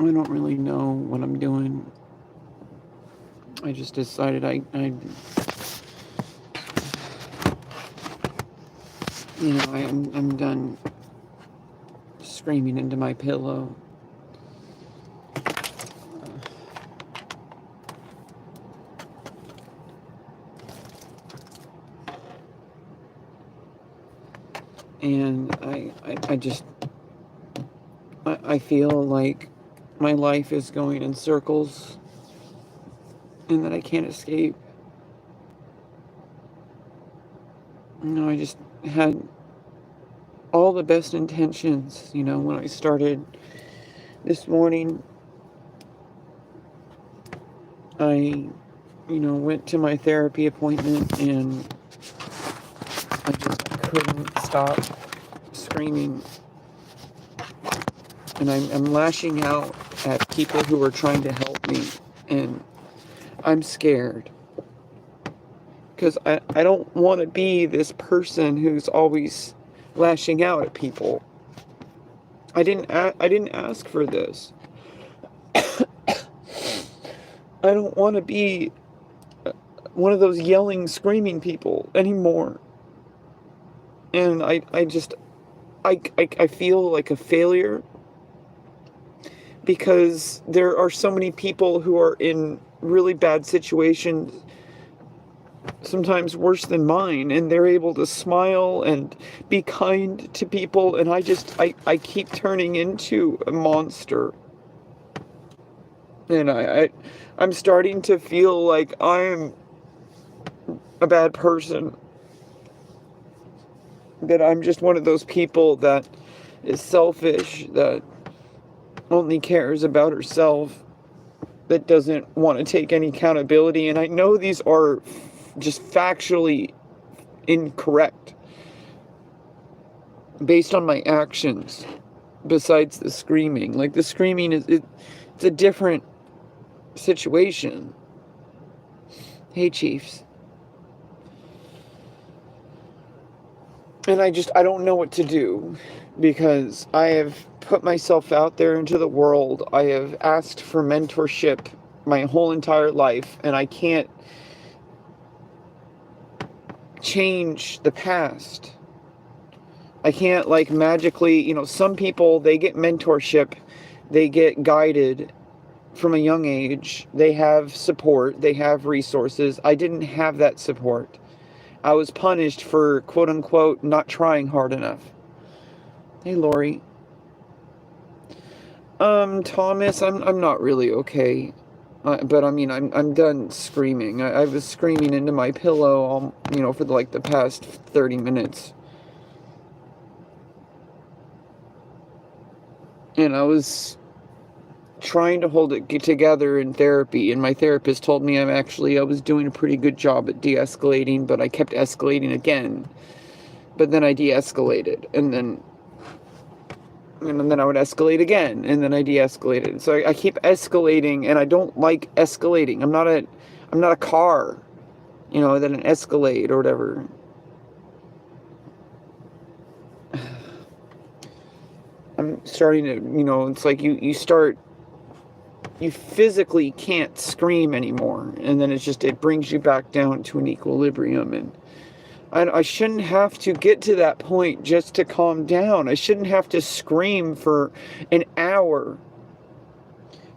I don't really know what I'm doing. I just decided I'm done screaming into my pillow. And I feel like my life is going in circles and that I can't escape. I just had all the best intentions, when I started this morning. I, went to my therapy appointment and I just couldn't stop screaming. And I'm lashing out at people who are trying to help me. And I'm scared. Because I don't want to be this person who's always lashing out at people. I didn't ask for this. I don't want to be one of those yelling, screaming people anymore. And I feel like a failure because there are so many people who are in really bad situations, sometimes worse than mine, and they're able to smile and be kind to people, and I keep turning into a monster. And I'm starting to feel like I'm a bad person. That I'm just one of those people that is selfish, that only cares about herself, that doesn't want to take any accountability. And I know these are just factually incorrect based on my actions, besides the screaming. Like, the screaming it's a different situation. Hey, Chiefs. And I don't know what to do, because I have put myself out there into the world. I have asked for mentorship my whole entire life, and I can't change the past. I can't, like, magically, some people, they get mentorship, they get guided from a young age, they have support, they have resources. I didn't have that support. I was punished for, quote unquote, not trying hard enough. Hey, Lori. Thomas, I'm not really okay. But I mean, I'm done screaming. I was screaming into my pillow, for the past 30 minutes. And I was trying to hold it together in therapy, and my therapist told me I was doing a pretty good job at de-escalating, but I kept escalating again. But then I de-escalated, and then I would escalate again, and then I de-escalated. So I keep escalating, and I don't like escalating. I'm not a car, that an Escalade or whatever. I'm starting to, it's like you physically can't scream anymore, and then it brings you back down to an equilibrium, and I shouldn't have to get to that point just to calm down. I shouldn't have to scream for an hour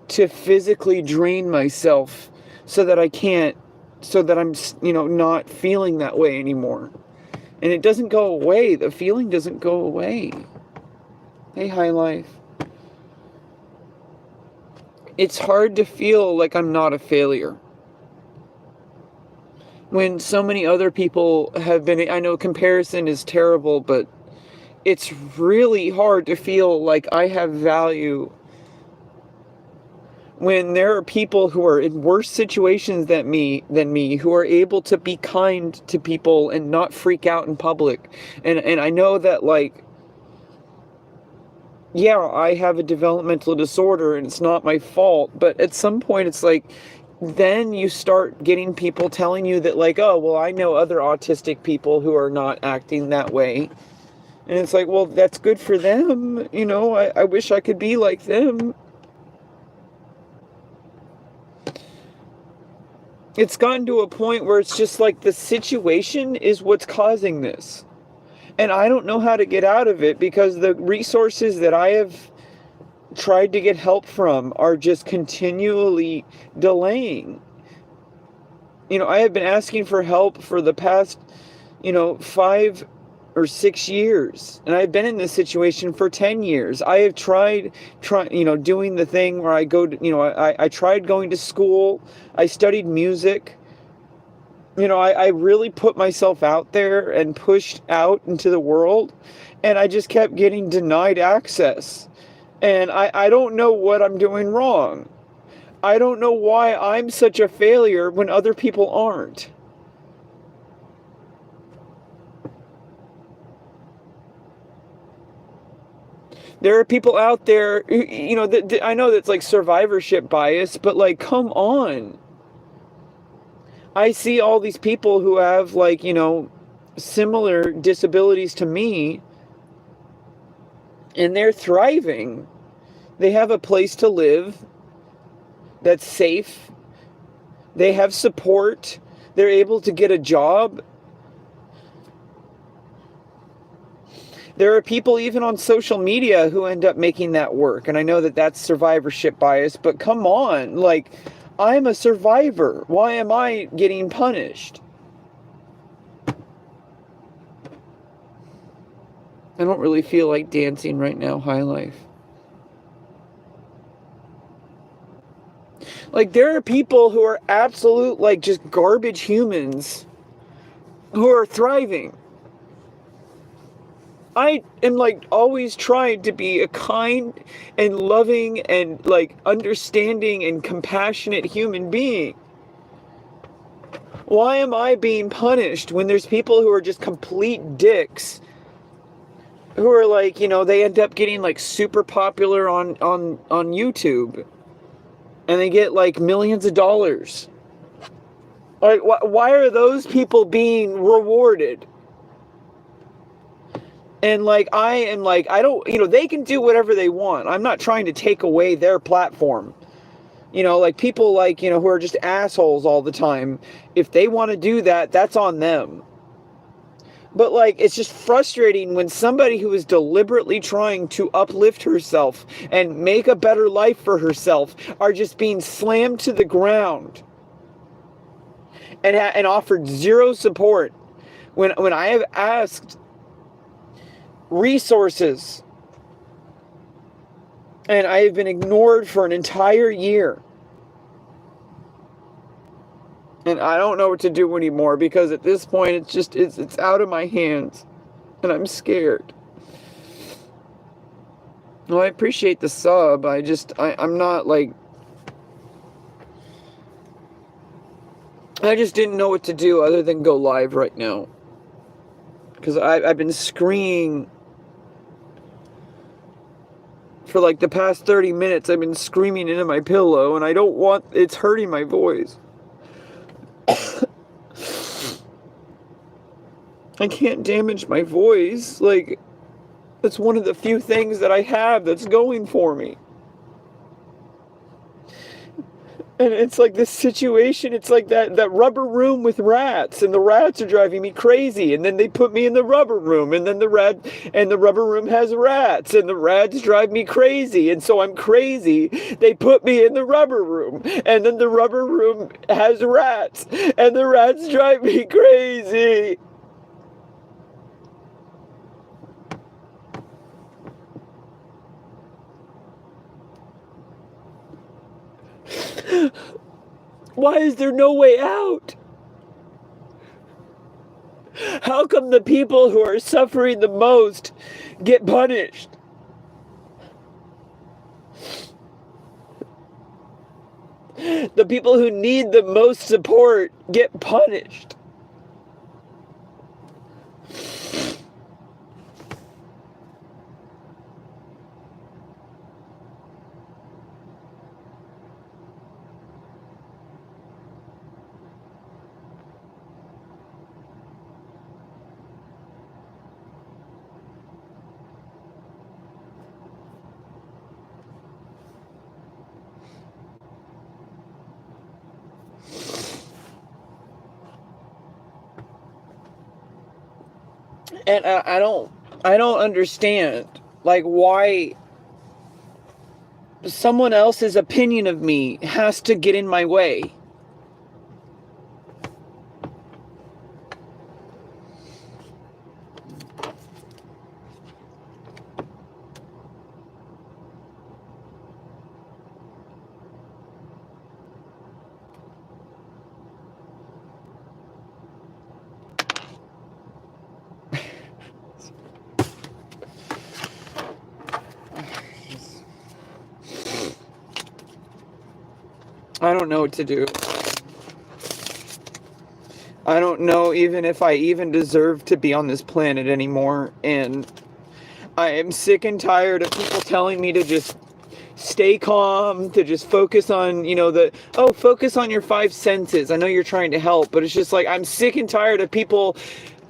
to physically drain myself so that I'm not feeling that way anymore. And it doesn't go away. The feeling doesn't go away. Hey, High Life. It's hard to feel like I'm not a failure when so many other people have been. I know comparison is terrible, but it's really hard to feel like I have value when there are people who are in worse situations than me, who are able to be kind to people and not freak out in public. And I know that, like, yeah, I have a developmental disorder and it's not my fault, but at some point it's like, then you start getting people telling you that, like, oh, well, I know other autistic people who are not acting that way. And it's like, well, that's good for them. I wish I could be like them. it's gotten to a point where it's just like the situation is what's causing this. And I don't know how to get out of it because the resources that I have tried to get help from are just continually delaying. I have been asking for help for the past, 5 or 6 years. And I've been in this situation for 10 years. I have tried, doing the thing where I go to, I tried going to school. I studied music. I really put myself out there and pushed out into the world. And I just kept getting denied access. And I don't know what I'm doing wrong. I don't know why I'm such a failure when other people aren't. There are people out there, I know that's like survivorship bias, but like, come on. I see all these people who have like, similar disabilities to me, and they're thriving. They have a place to live that's safe. They have support. They're able to get a job. There are people even on social media who end up making that work. And I know that that's survivorship bias, but come on, like, I'm a survivor. Why am I getting punished? I don't really feel like dancing right now, High Life. Like, there are people who are absolute, like, just garbage humans who are thriving. I am like always trying to be a kind and loving and like understanding and compassionate human being. Why am I being punished when there's people who are just complete dicks, who are like, they end up getting like super popular on YouTube, and they get like millions of dollars? Like, why are those people being rewarded? And like, I am like, I don't, they can do whatever they want. I'm not trying to take away their platform. Like people like, who are just assholes all the time. If they want to do that, that's on them. But like, it's just frustrating when somebody who is deliberately trying to uplift herself and make a better life for herself are just being slammed to the ground and offered zero support. When I have asked resources, and I have been ignored for an entire year. And I don't know what to do anymore, because at this point it's out of my hands and I'm scared. Well, I appreciate the sub. I'm not like, I just didn't know what to do other than go live right now. Because I've been screaming for like the past 30 minutes. I've been screaming into my pillow, and it's hurting my voice. I can't damage my voice. Like, that's one of the few things that I have that's going for me. And it's like this situation, it's like that rubber room with rats, and the rats are driving me crazy, and then they put me in the rubber room, and then the rubber room has rats, and the rats drive me crazy, and so I'm crazy. They put me in the rubber room, and then the rubber room has rats, and the rats drive me crazy. Why is there no way out? How come the people who are suffering the most get punished? The people who need the most support get punished. And I don't understand, like, why someone else's opinion of me has to get in my way. I don't know what to do. I don't know even if I even deserve to be on this planet anymore, and I am sick and tired of people telling me to just stay calm, to just focus on, focus on your five senses. I know you're trying to help, but it's just like, I'm sick and tired of people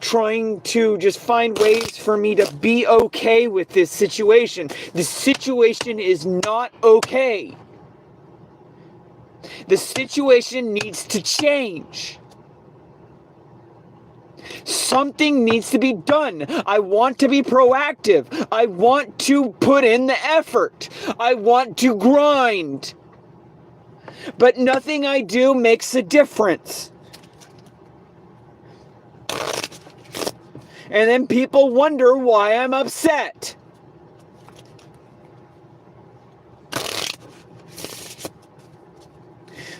trying to just find ways for me to be okay with this situation. The situation is not okay. The situation needs to change. Something needs to be done. I want to be proactive. I want to put in the effort. I want to grind. But nothing I do makes a difference. And then people wonder why I'm upset.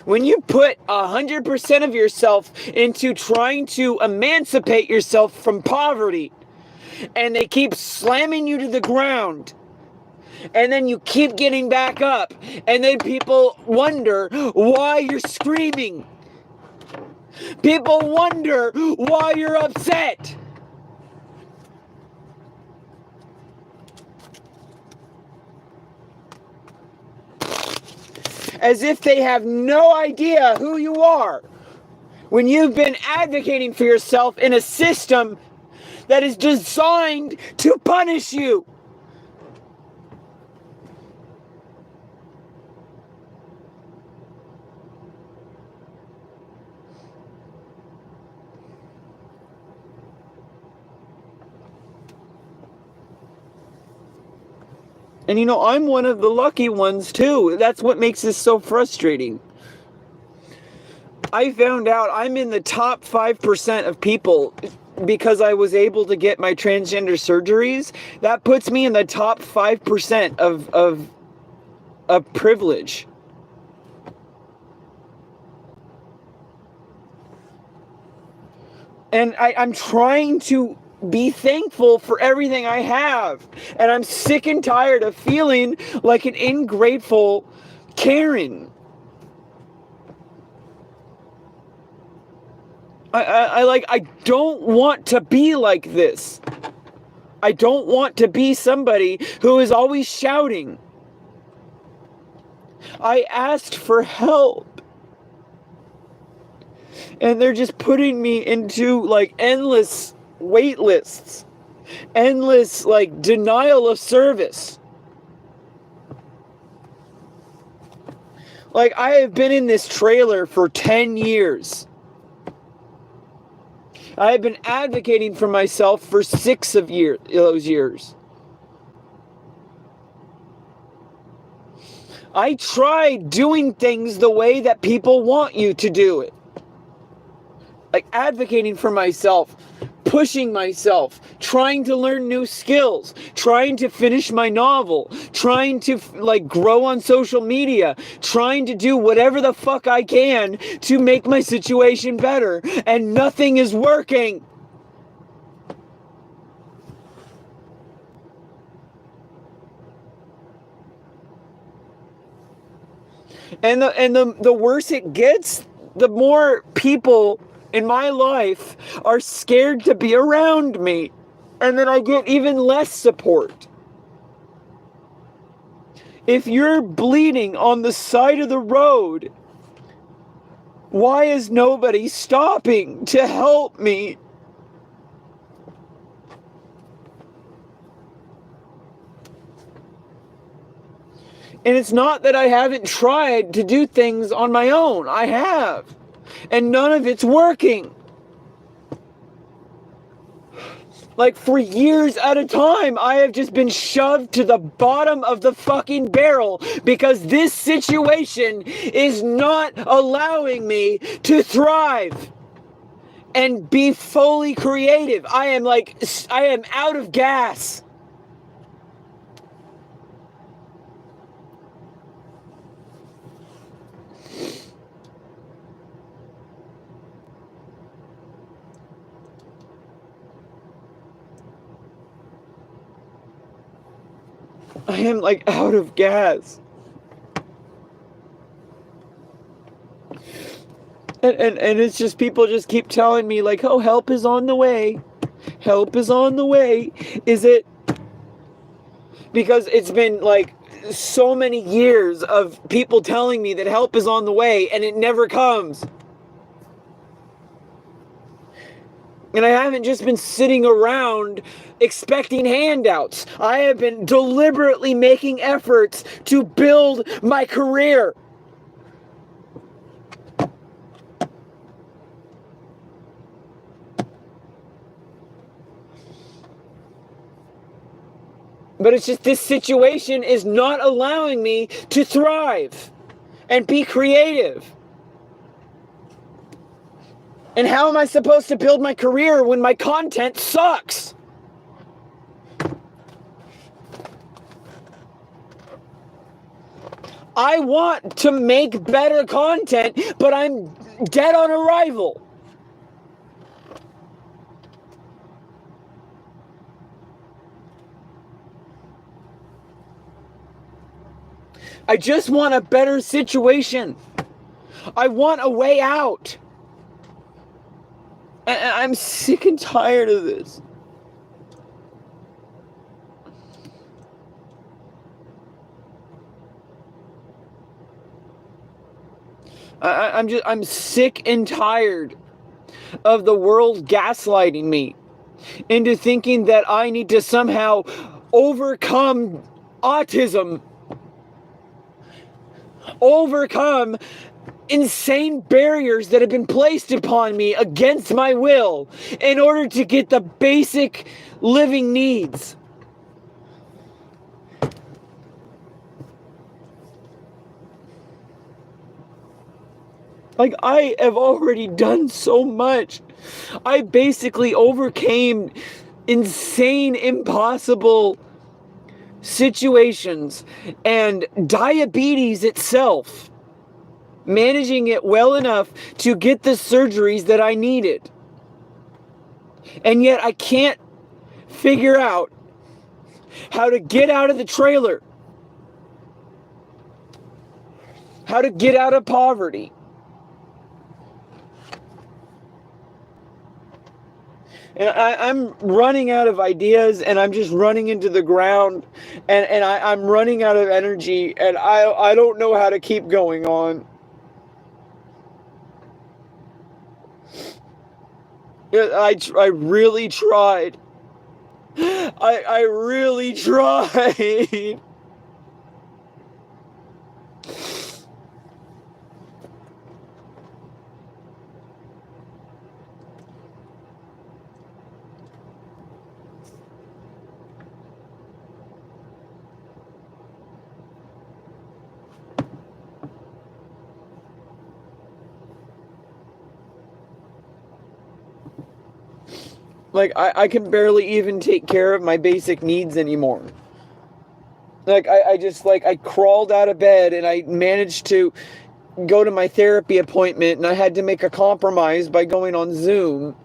When you put 100% of yourself into trying to emancipate yourself from poverty, and they keep slamming you to the ground, and then you keep getting back up, and then people wonder why you're screaming. People wonder why you're upset. As if they have no idea who you are, when you've been advocating for yourself in a system that is designed to punish you. And I'm one of the lucky ones too. That's what makes this so frustrating. I found out I'm in the top 5% of people because I was able to get my transgender surgeries. That puts me in the top 5% of privilege. And I'm trying to be thankful for everything I have. And I'm sick and tired of feeling like an ungrateful Karen. I don't want to be like this. I don't want to be somebody who is always shouting. I asked for help. And they're just putting me into like endless wait lists. Endless like denial of service. Like, I have been in this trailer for 10 years. I have been advocating for myself for 6 of those years. I tried doing things the way that people want you to do it. Like advocating for myself, pushing myself, trying to learn new skills, trying to finish my novel, trying to like grow on social media, trying to do whatever the fuck I can to make my situation better, and nothing is working. And the worse it gets, the more people in my life are scared to be around me. And then I get even less support. If you're bleeding on the side of the road, why is nobody stopping to help me? And it's not that I haven't tried to do things on my own. I have. And none of it's working. Like, for years at a time, I have just been shoved to the bottom of the fucking barrel because this situation is not allowing me to thrive and be fully creative. I am out of gas. I am like out of gas. And it's just people just keep telling me like, oh, help is on the way. Help is on the way. Is it? Because it's been like so many years of people telling me that help is on the way and it never comes. And I haven't just been sitting around expecting handouts. I have been deliberately making efforts to build my career. But it's just this situation is not allowing me to thrive and be creative. And how am I supposed to build my career when my content sucks? I want to make better content, but I'm dead on arrival. I just want a better situation. I want a way out. And I'm sick and tired of this. I'm sick and tired of the world gaslighting me into thinking that I need to somehow overcome autism, overcome insane barriers that have been placed upon me against my will in order to get the basic living needs. Like, I have already done so much. I basically overcame insane, impossible situations and diabetes itself, managing it well enough to get the surgeries that I needed. And yet I can't figure out how to get out of the trailer, how to get out of poverty. And I'm running out of ideas, and I'm just running into the ground, and I'm running out of energy, and I don't know how to keep going on. I really tried. I really tried. Like, I can barely even take care of my basic needs anymore. Like, I crawled out of bed and I managed to go to my therapy appointment, and I had to make a compromise by going on Zoom.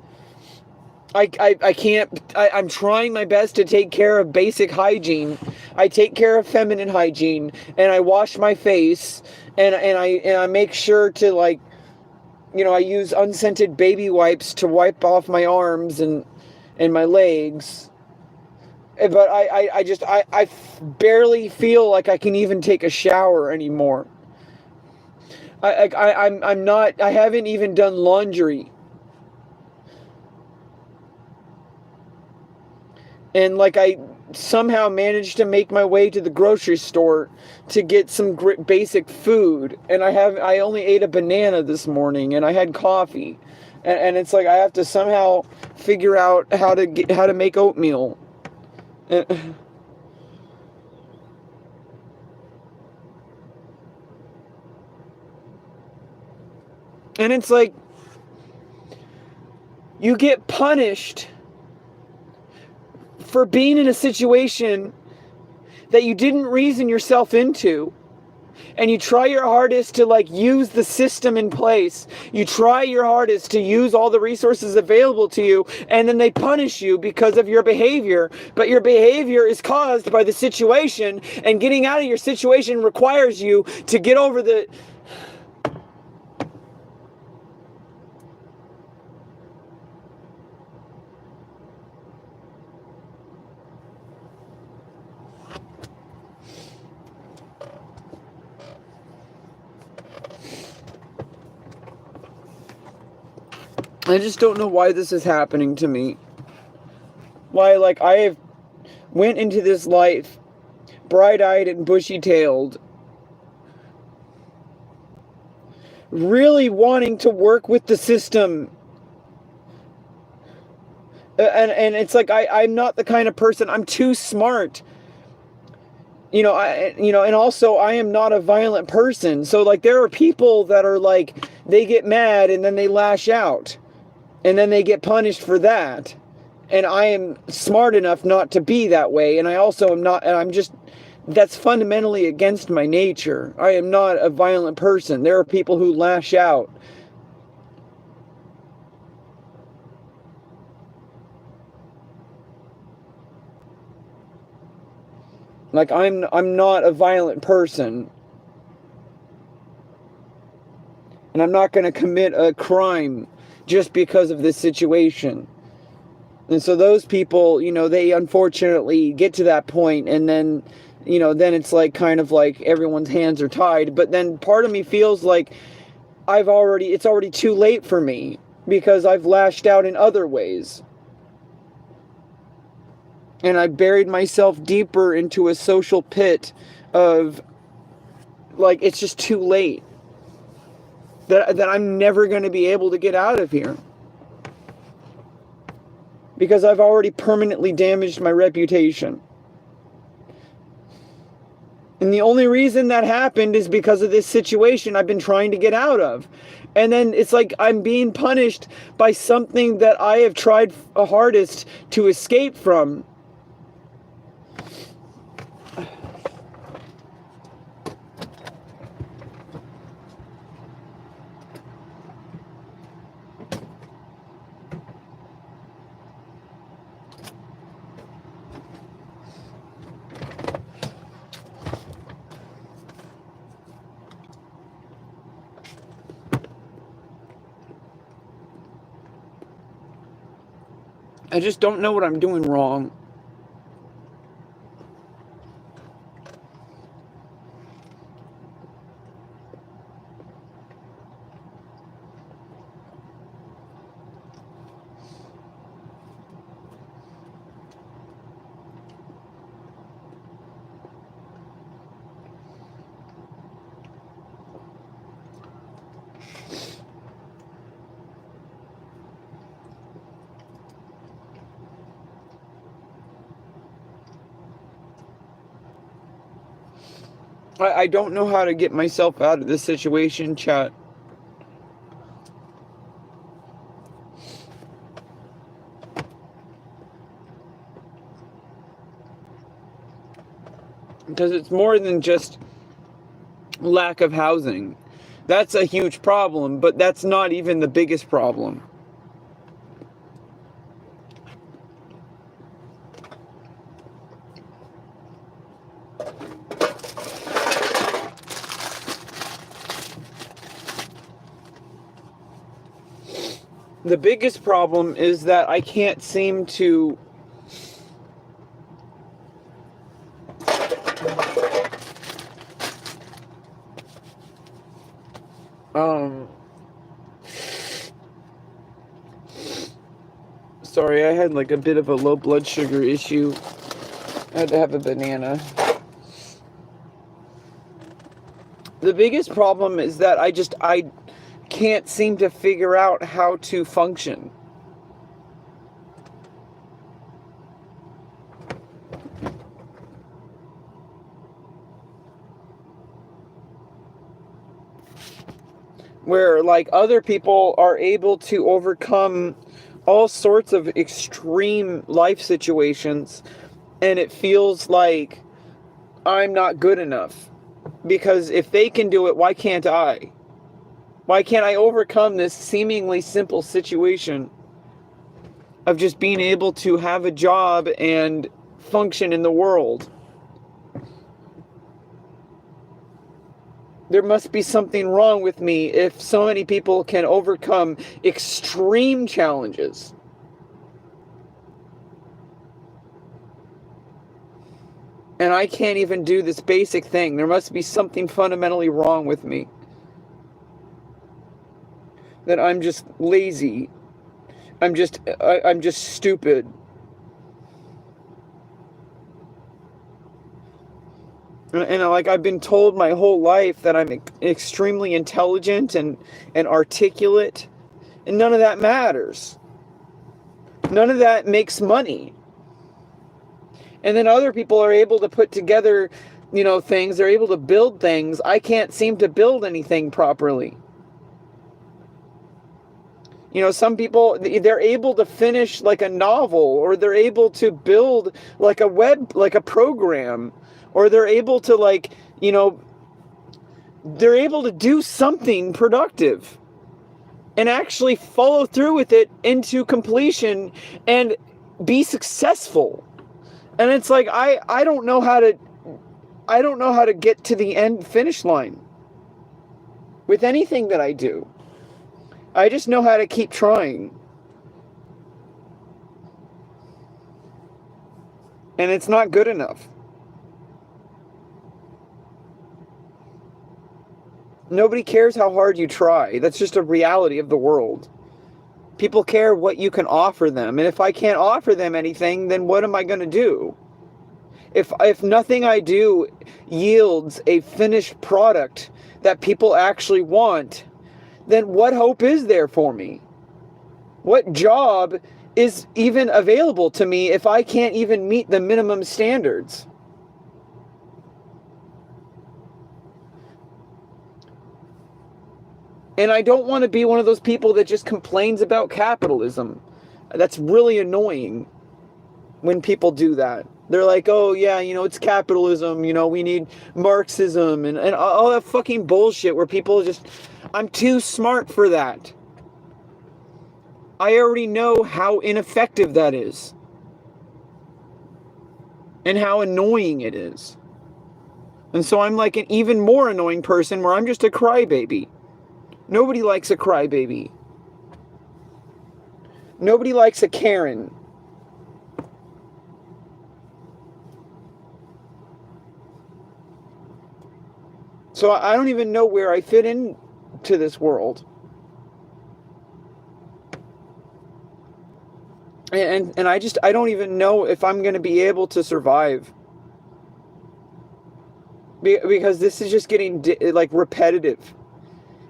I can't, I'm trying my best to take care of basic hygiene. I take care of feminine hygiene, and I wash my face, and I make sure to, like, I use unscented baby wipes to wipe off my arms and my legs. But I barely feel like I can even take a shower anymore. I haven't even done laundry. And like somehow managed to make my way to the grocery store to get some basic food. And I only ate a banana this morning, and I had coffee. And it's like I have to somehow figure out how to make oatmeal. And it's like you get punished for being in a situation that you didn't reason yourself into. And you try your hardest to like use the system in place. You try your hardest to use all the resources available to you, and then they punish you because of your behavior. But your behavior is caused by the situation, and getting out of your situation requires you to get over the... I just don't know why this is happening to me. Why, like, I have went into this life bright-eyed and bushy-tailed, really wanting to work with the system. And it's like I'm not the kind of person, I'm too smart. And also I am not a violent person. So like there are people that are like, they get mad and then they lash out. And then they get punished for that. And I am smart enough not to be that way. And I also am not, and I'm just, that's fundamentally against my nature. I am not a violent person. There are people who lash out. Like I'm not a violent person. And I'm not going to commit a crime just because of this situation. And so those people, they unfortunately get to that point, and then, then it's like kind of like everyone's hands are tied. But then part of me feels like it's already too late for me because I've lashed out in other ways. And I buried myself deeper into a social pit of like, it's just too late. That I'm never going to be able to get out of here. Because I've already permanently damaged my reputation. And the only reason that happened is because of this situation I've been trying to get out of. And then it's like I'm being punished by something that I have tried hardest to escape from. I just don't know what I'm doing wrong. I don't know how to get myself out of this situation, chat. Because it's more than just lack of housing. That's a huge problem, but that's not even the biggest problem. The biggest problem is that I can't seem to sorry, I had like a bit of a low blood sugar issue. I had to have a banana. The biggest problem is that I can't seem to figure out how to function. Where, like, other people are able to overcome all sorts of extreme life situations, and it feels like I'm not good enough. Because if they can do it, why can't I? Why can't I overcome this seemingly simple situation of just being able to have a job and function in the world? There must be something wrong with me if so many people can overcome extreme challenges. And I can't even do this basic thing. There must be something fundamentally wrong with me. That I'm just lazy. I'm just stupid. And like, I've been told my whole life that I'm extremely intelligent and articulate, and none of that matters. None of that makes money. And then other people are able to put together, things. They're able to build things. I can't seem to build anything properly. Some people, they're able to finish like a novel, or they're able to build like a program, or they're able to they're able to do something productive and actually follow through with it into completion and be successful. And it's like, I don't know how to get to the finish line with anything that I do. I just know how to keep trying. And it's not good enough. Nobody cares how hard you try. That's just a reality of the world. People care what you can offer them. And if I can't offer them anything, then what am I going to do? If nothing I do yields a finished product that people actually want, then what hope is there for me? What job is even available to me if I can't even meet the minimum standards? And I don't want to be one of those people that just complains about capitalism. That's really annoying when people do that. They're like, oh yeah, it's capitalism, we need Marxism and all that fucking bullshit where people just, I'm too smart for that. I already know how ineffective that is. And how annoying it is. And so I'm like an even more annoying person where I'm just a crybaby. Nobody likes a crybaby. Nobody likes a Karen. So I don't even know where I fit into this world. And I don't even know if I'm going to be able to survive. Because this is just getting repetitive.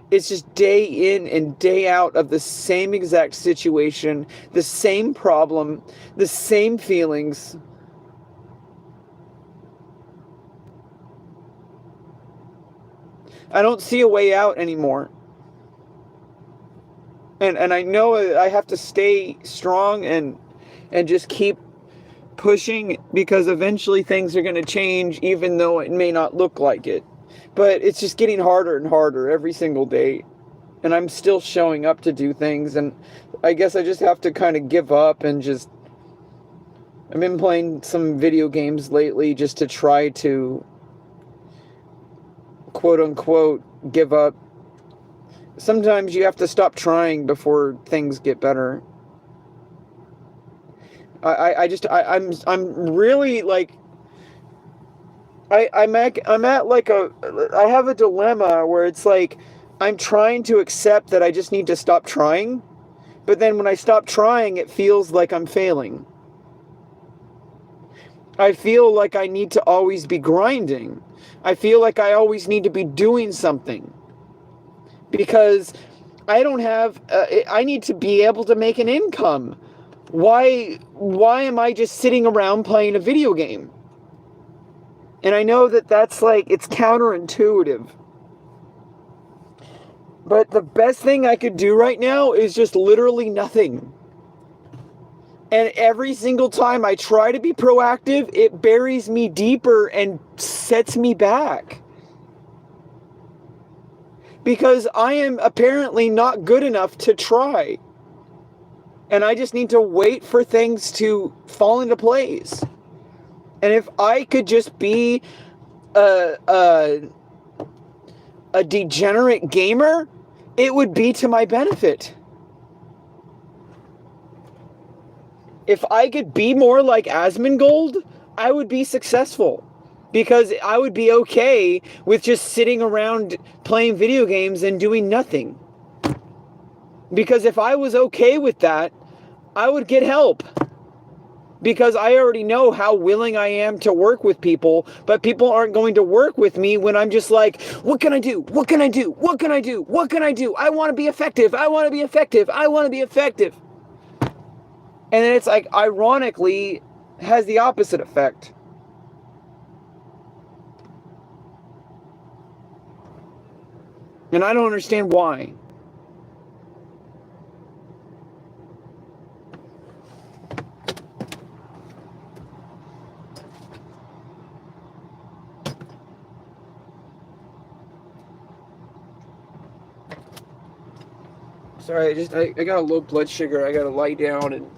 It's just day in and day out of the same exact situation, the same problem, the same feelings. I don't see a way out anymore. And I know I have to stay strong and just keep pushing, because eventually things are going to change, even though it may not look like it. But it's just getting harder and harder every single day. And I'm still showing up to do things. And I guess I just have to kind of give up and just... I've been playing some video games lately just to try to, quote unquote, give up. Sometimes you have to stop trying before things get better. I'm really like... I have a dilemma where it's like, I'm trying to accept that I just need to stop trying, but then when I stop trying, it feels like I'm failing. I feel like I need to always be grinding. I feel like I always need to be doing something because I don't have, I need to be able to make an income. Why am I just sitting around playing a video game? And I know that that's like, it's counterintuitive. But the best thing I could do right now is just literally nothing. And every single time I try to be proactive, it buries me deeper and sets me back. Because I am apparently not good enough to try. And I just need to wait for things to fall into place. And if I could just be a degenerate gamer, it would be to my benefit. If I could be more like Asmongold, I would be successful. Because I would be okay with just sitting around playing video games and doing nothing. Because if I was okay with that, I would get help. Because I already know how willing I am to work with people, but people aren't going to work with me when I'm just like, what can I do? What can I do? What can I do? What can I do? I want to be effective. I want to be effective. I want to be effective. And then it's like, ironically, has the opposite effect. And I don't understand why. Sorry, I got a low blood sugar. I got to lie down and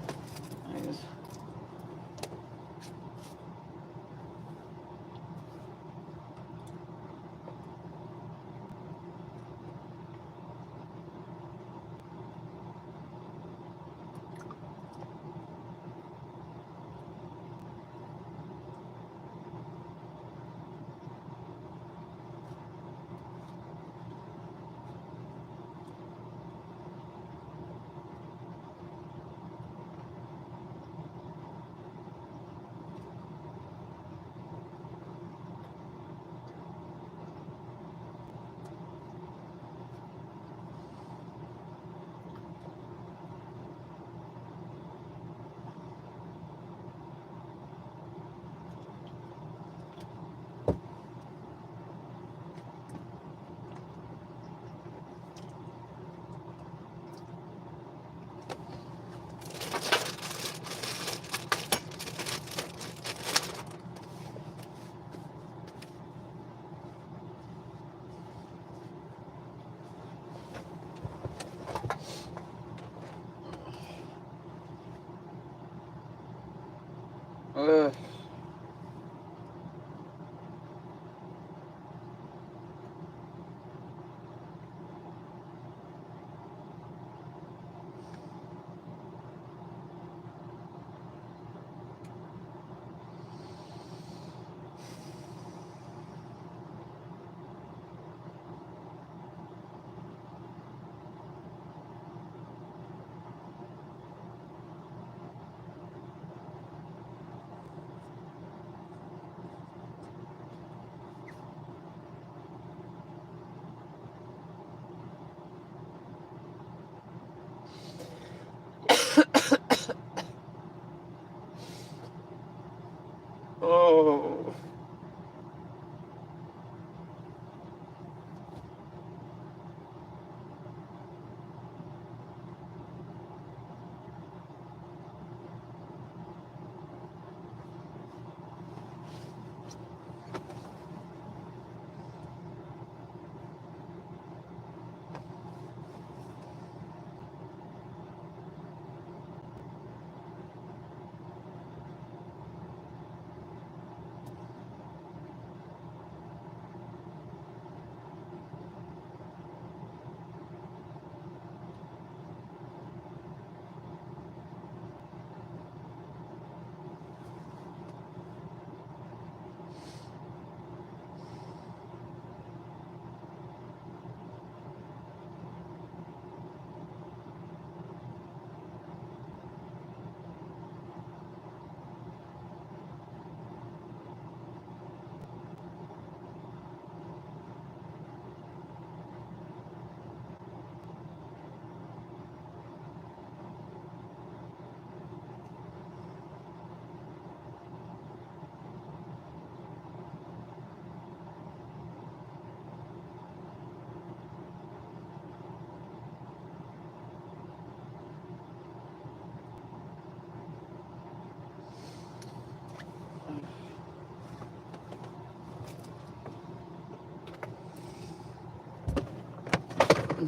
I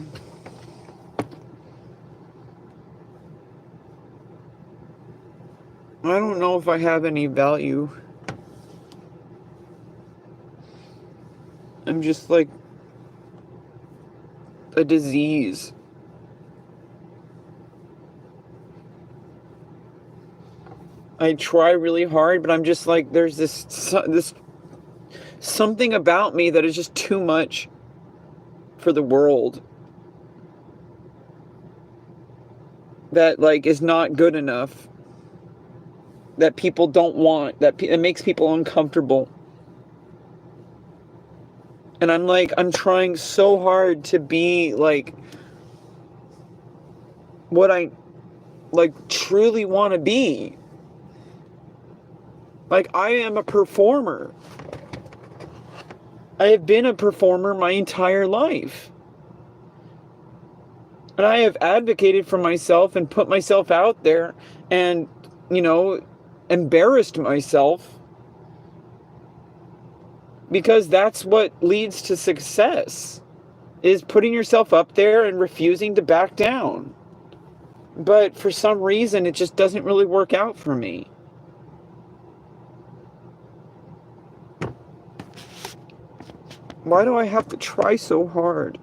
don't know if I have any value. I'm just like a disease. I try really hard, but I'm just like, there's this something about me that is just too much for the world. That like is not good enough. That people don't want. That it makes people uncomfortable. And I'm like, I'm trying so hard to be like what I like truly want to be. Like, I am a performer. I have been a performer my entire life. And I have advocated for myself and put myself out there and, you know, embarrassed myself. Because that's what leads to success, is putting yourself up there and refusing to back down. But for some reason, it just doesn't really work out for me. Why do I have to try so hard?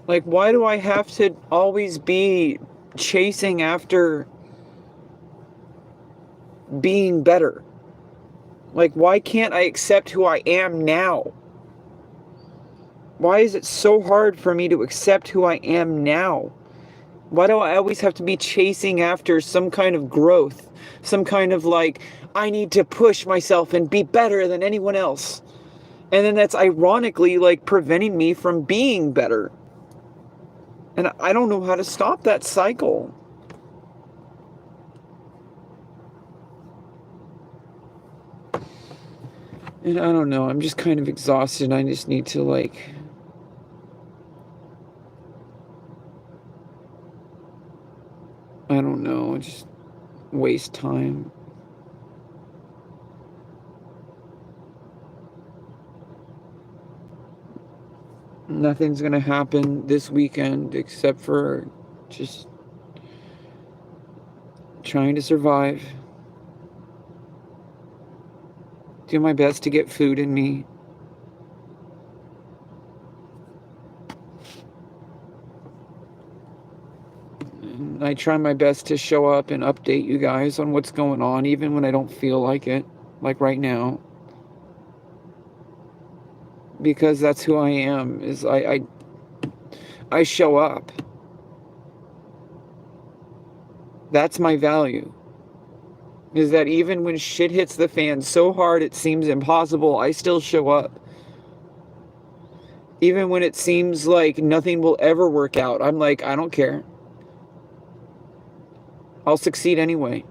Like, why do I have to always be chasing after being better? Like, why can't I accept who I am now? Why is it so hard for me to accept who I am now? Why do I always have to be chasing after some kind of growth? Some kind of like, I need to push myself and be better than anyone else. And then that's ironically like preventing me from being better. And I don't know how to stop that cycle. And I don't know, I'm just kind of exhausted. I just need to like... I don't know, just waste time. Nothing's gonna happen this weekend except for just trying to survive. Do my best to get food in me. And I try my best to show up and update you guys on what's going on, even when I don't feel like it, like right now. Because that's who I am, is I show up. That's my value. Is that even when shit hits the fan so hard it seems impossible, I still show up. Even when it seems like nothing will ever work out, I'm like, I don't care. I'll succeed anyway.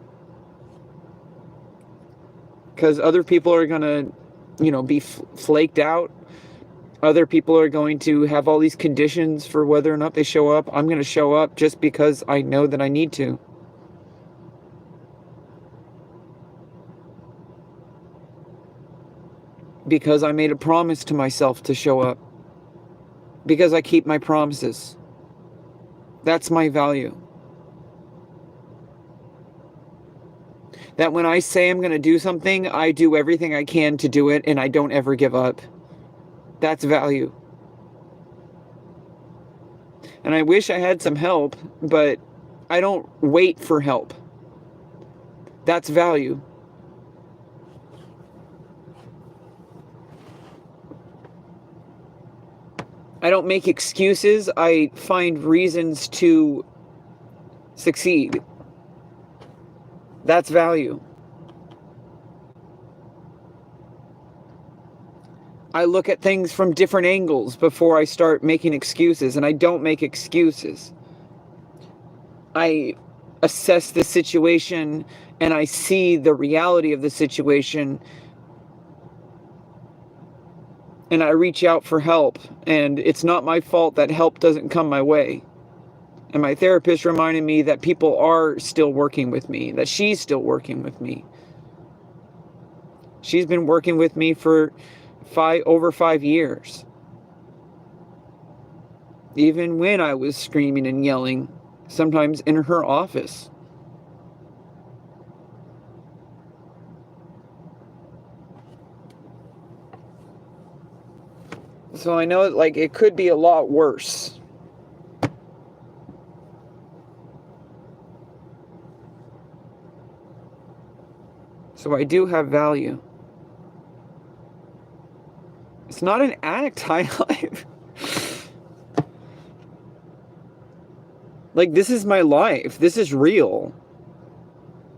Because other people are gonna, you know, be flaked out. Other people are going to have all these conditions for whether or not they show up. I'm going to show up just because I know that I need to. Because I made a promise to myself to show up. Because I keep my promises. That's my value. That when I say I'm going to do something, I do everything I can to do it and I don't ever give up. That's value. And I wish I had some help, but I don't wait for help. That's value. I don't make excuses. I find reasons to succeed. That's value. I look at things from different angles before I start making excuses, and I don't make excuses. I assess the situation and I see the reality of the situation and I reach out for help, and it's not my fault that help doesn't come my way. And my therapist reminded me that people are still working with me, that she's still working with me. She's been working with me for over 5 years. Even when I was screaming and yelling, sometimes in her office. So I know, like, it could be a lot worse. So I do have value. It's not an act, High Life. Like, this is my life. This is real.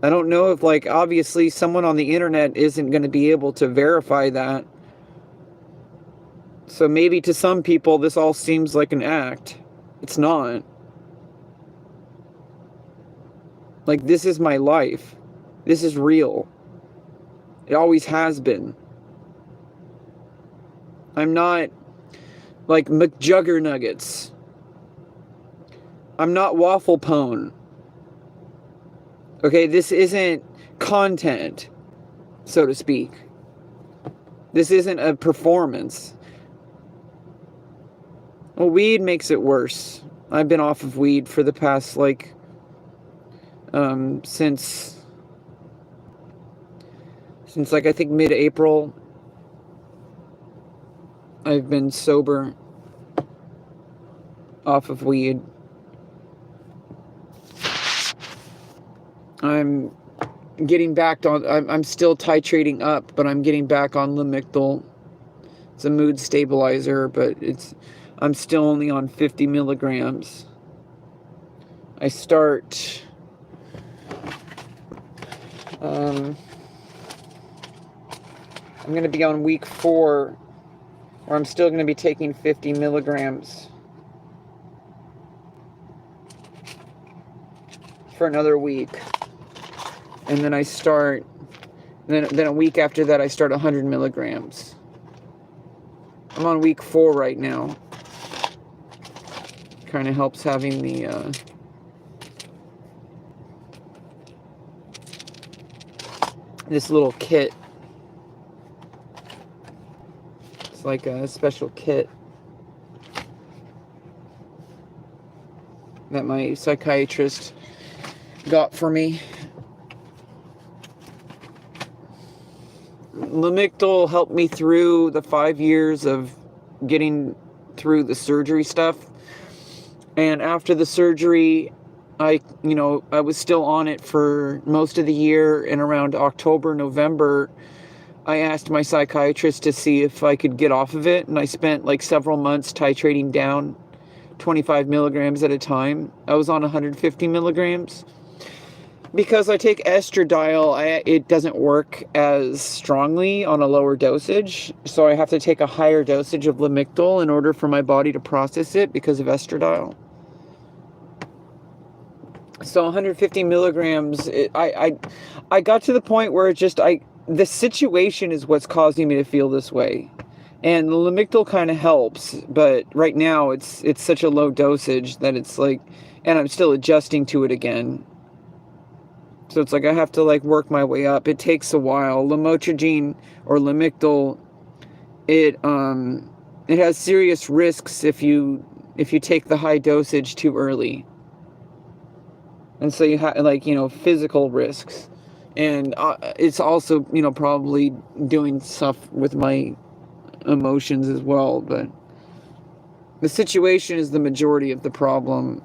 I don't know if, like, obviously someone on the internet isn't going to be able to verify that. So maybe to some people this all seems like an act. It's not. Like, this is my life. This is real. It always has been. I'm not like McJuggernuggets. I'm not Waffle Pone. Okay, this isn't content, so to speak. This isn't a performance. Well, weed makes it worse. I've been off of weed for the past, like, since like, I think mid-April. I've been sober off of weed. I'm getting back on, I'm still titrating up, but I'm getting back on Lamictal. It's a mood stabilizer, but I'm still only on 50 milligrams. I start, I'm going to be on week 4, where I'm still going to be taking 50 milligrams for another week. And then I start, then a week after that, I start 100 milligrams. I'm on week 4 right now. Kind of helps having the, this little kit. It's like a special kit that my psychiatrist got for me. Lamictal helped me through the 5 years of getting through the surgery stuff. And after the surgery, I was still on it for most of the year. And around October, November, I asked my psychiatrist to see if I could get off of it. And I spent like several months titrating down 25 milligrams at a time. I was on 150 milligrams. Because I take estradiol, it doesn't work as strongly on a lower dosage. So I have to take a higher dosage of Lamictal in order for my body to process it because of estradiol. So 150 milligrams, I got to the point where the situation is what's causing me to feel this way. And the Lamictal kind of helps, but right now it's such a low dosage that it's like, and I'm still adjusting to it again. So it's like I have to like work my way up. It takes a while. Lamotrigine or Lamictal, it has serious risks if you take the high dosage too early. And so you have like, physical risks. And it's also, probably doing stuff with my emotions as well. But the situation is the majority of the problem.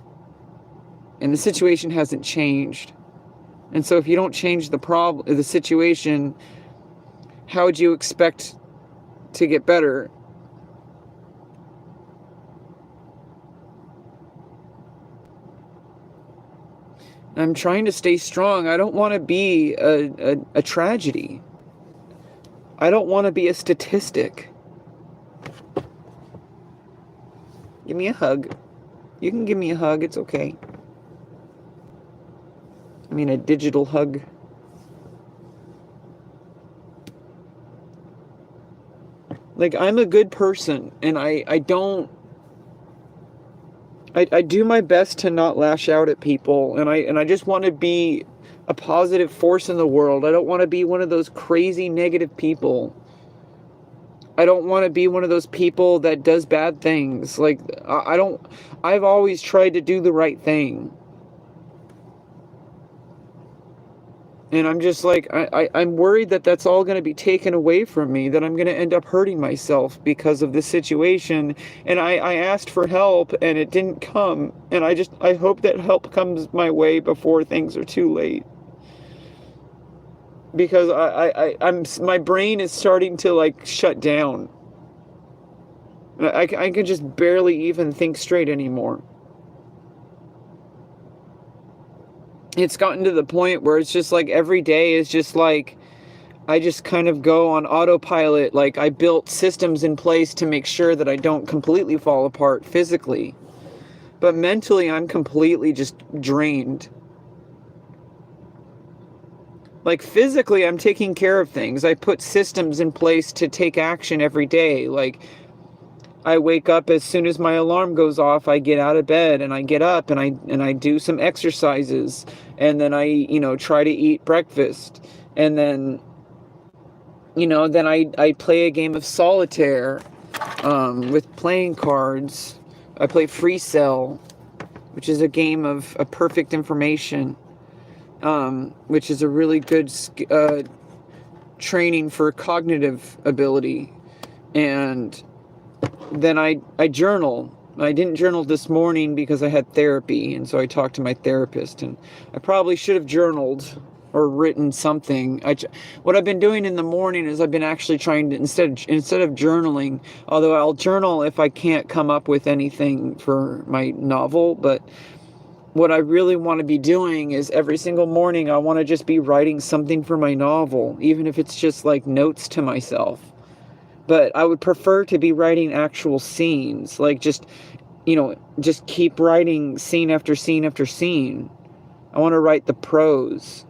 And the situation hasn't changed. And so if you don't change the situation, how would you expect to get better? I'm trying to stay strong. I don't want to be a tragedy. I don't want to be a statistic. Give me a hug. You can give me a hug. It's okay. I mean, a digital hug. Like, I'm a good person, and I do my best to not lash out at people, and I just want to be a positive force in the world. I don't want to be one of those crazy negative people. I don't want to be one of those people that does bad things. Like, I've always tried to do the right thing. And I'm just like, I'm worried that that's all going to be taken away from me, that I'm going to end up hurting myself because of this situation. And I asked for help and it didn't come. And I hope that help comes my way before things are too late. Because my brain is starting to like shut down. I can just barely even think straight anymore. It's gotten to the point where it's just like every day is just like, I just kind of go on autopilot. Like, I built systems in place to make sure that I don't completely fall apart physically. But mentally, I'm completely just drained. Like, physically, I'm taking care of things. I put systems in place to take action every day. Like, I wake up as soon as my alarm goes off. I get out of bed and I get up and I do some exercises, and then I try to eat breakfast, and then then I play a game of solitaire with playing cards. I play Free Cell, which is a game of perfect information, which is a really good training for cognitive ability. And then I journal. I didn't journal this morning because I had therapy, and so I talked to my therapist, and I probably should have journaled or written something. What I've been doing in the morning is I've been actually trying to, instead of journaling, although I'll journal if I can't come up with anything for my novel, but what I really want to be doing is every single morning I want to just be writing something for my novel, even if it's just like notes to myself. But I would prefer to be writing actual scenes, like just keep writing scene after scene after scene. I want to write the prose,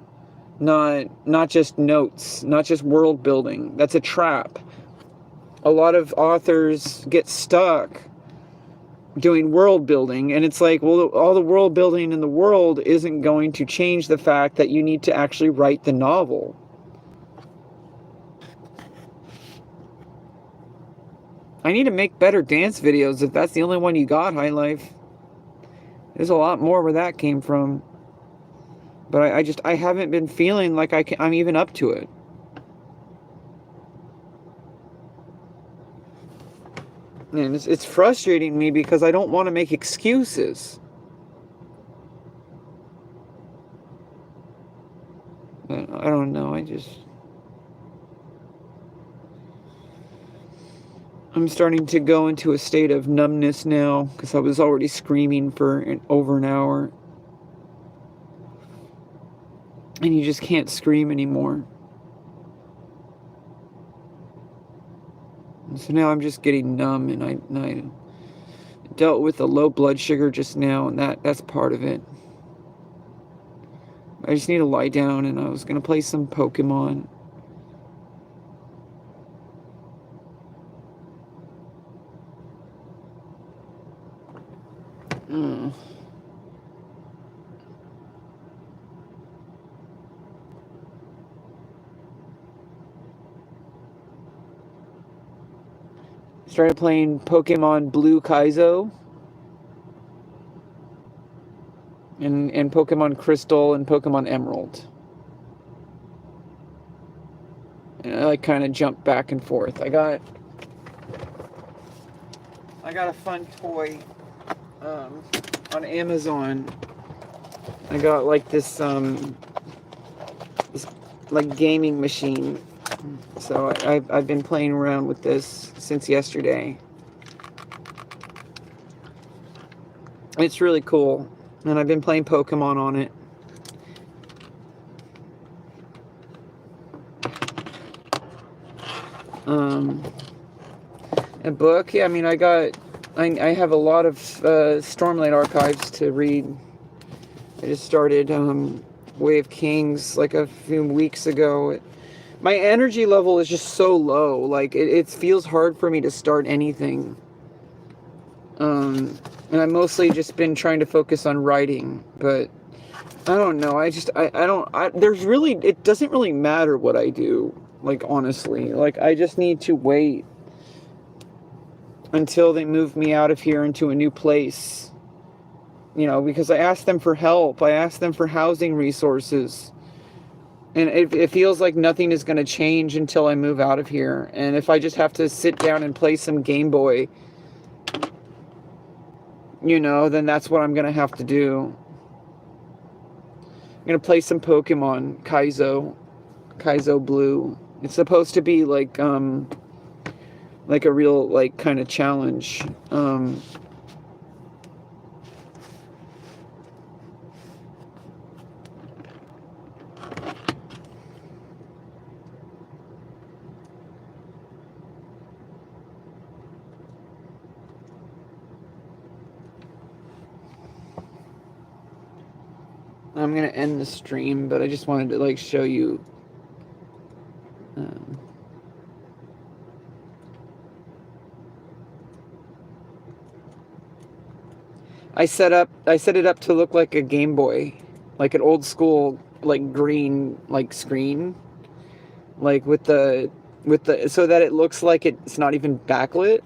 not just notes, not just world building. That's a trap. A lot of authors get stuck doing world building, and it's like, well, all the world building in the world isn't going to change the fact that you need to actually write the novel. I need to make better dance videos if that's the only one you got, High Life. There's a lot more where that came from. But I haven't been feeling like I'm even up to it. And it's frustrating me because I don't want to make excuses. But I don't know, I'm starting to go into a state of numbness now because I was already screaming for over an hour. And you just can't scream anymore. And so now I'm just getting numb, and I dealt with the low blood sugar just now, and that's part of it. I just need to lie down, and I was going to play some Pokemon. Started playing Pokemon Blue Kaizo and Pokemon Crystal and Pokemon Emerald. And I like kind of jump back and forth. I got a fun toy on Amazon. I got like this like gaming machine. So I've been playing around with this since yesterday. It's really cool, and I've been playing Pokemon on it. A book, yeah. I mean, I have a lot of Stormlight archives to read. I just started Way of Kings like a few weeks ago. My energy level is just so low. Like, it feels hard for me to start anything. And I've mostly just been trying to focus on writing. But I don't know. There's really, it doesn't really matter what I do. Like, honestly. Like, I just need to wait until they move me out of here into a new place. You know, because I asked them for help. I asked them for housing resources. And it feels like nothing is going to change until I move out of here. And if I just have to sit down and play some Game Boy, you know, then that's what I'm going to have to do. I'm going to play some Pokemon, Kaizo Blue. It's supposed to be like a real, like, kind of challenge. I'm going to end the stream, but I just wanted to, like, show you. I set it up to look like a Game Boy, like an old school, like, green, like, screen, like with the so that it looks like it's not even backlit.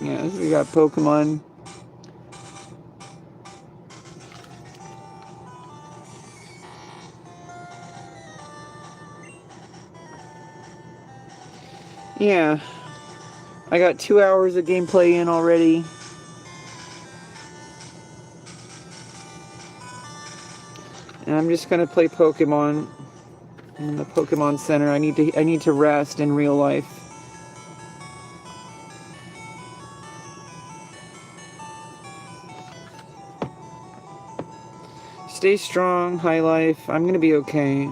Yeah, we got Pokemon. Yeah, I got 2 hours of gameplay in already. And I'm just gonna play Pokemon in the Pokemon Center. I need to rest in real life. Stay strong, High Life. I'm gonna be okay.